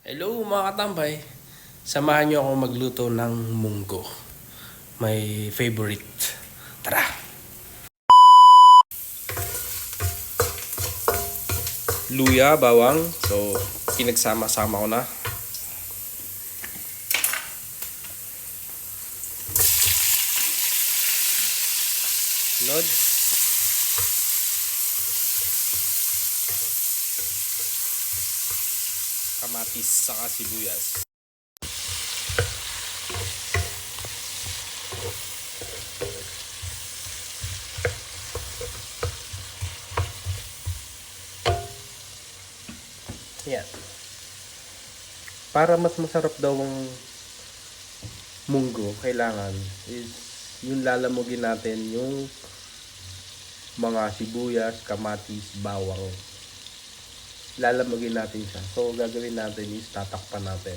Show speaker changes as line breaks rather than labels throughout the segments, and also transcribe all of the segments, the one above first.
Hello mga katambay, samahan niyo ako magluto ng munggo. My favorite. Tara! Luya, bawang. So, pinagsama-sama ko na. Sunod. Kamatis saka sibuyas. Yan. Para mas masarap daw ang munggo, kailangan is yung lalamugin natin yung mga sibuyas, kamatis, bawang. Lalamugin natin siya. So, gagawin natin is tatakpan natin.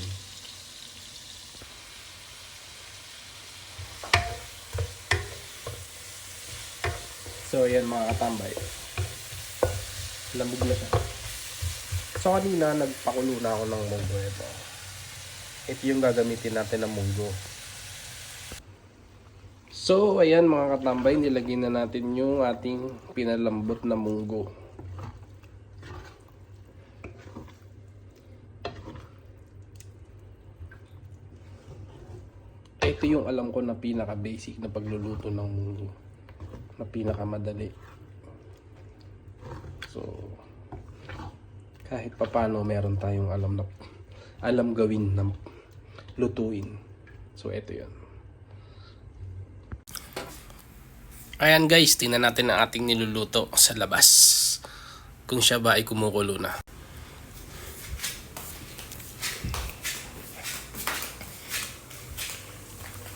So, ayan mga katambay. Lamog na siya. So, kanina nagpakulo na ako ng munggo ito. Ito yung gagamitin natin ng munggo. So, ayan mga katambay, nilagyan na natin yung ating pinalambot na munggo. Ito yung alam ko na pinaka-basic na pagluluto ng munggo. Na pinaka-madali. So, kahit papano meron tayong alam gawin na lutuin. So, ito yun. Ayan guys, tingnan natin ang ating niluluto sa labas. Kung siya ba ay kumukulo na.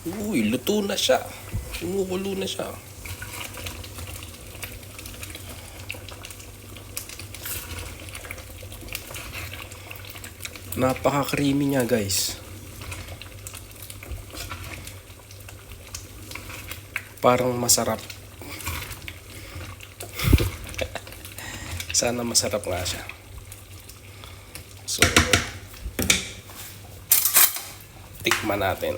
Uy, luto na siya. Kumukulo na siya. Napaka-creamy niya guys. Parang masarap. Sana masarap nga siya. So, tikman natin.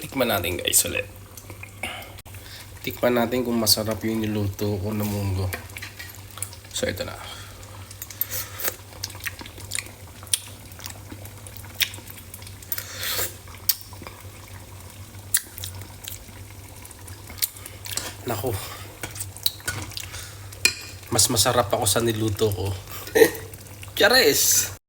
Tikman natin guys ulit. Tikman natin kung masarap yung niluto ko na munggo. So ito na. Naku. Mas masarap ako sa niluto ko. Chares!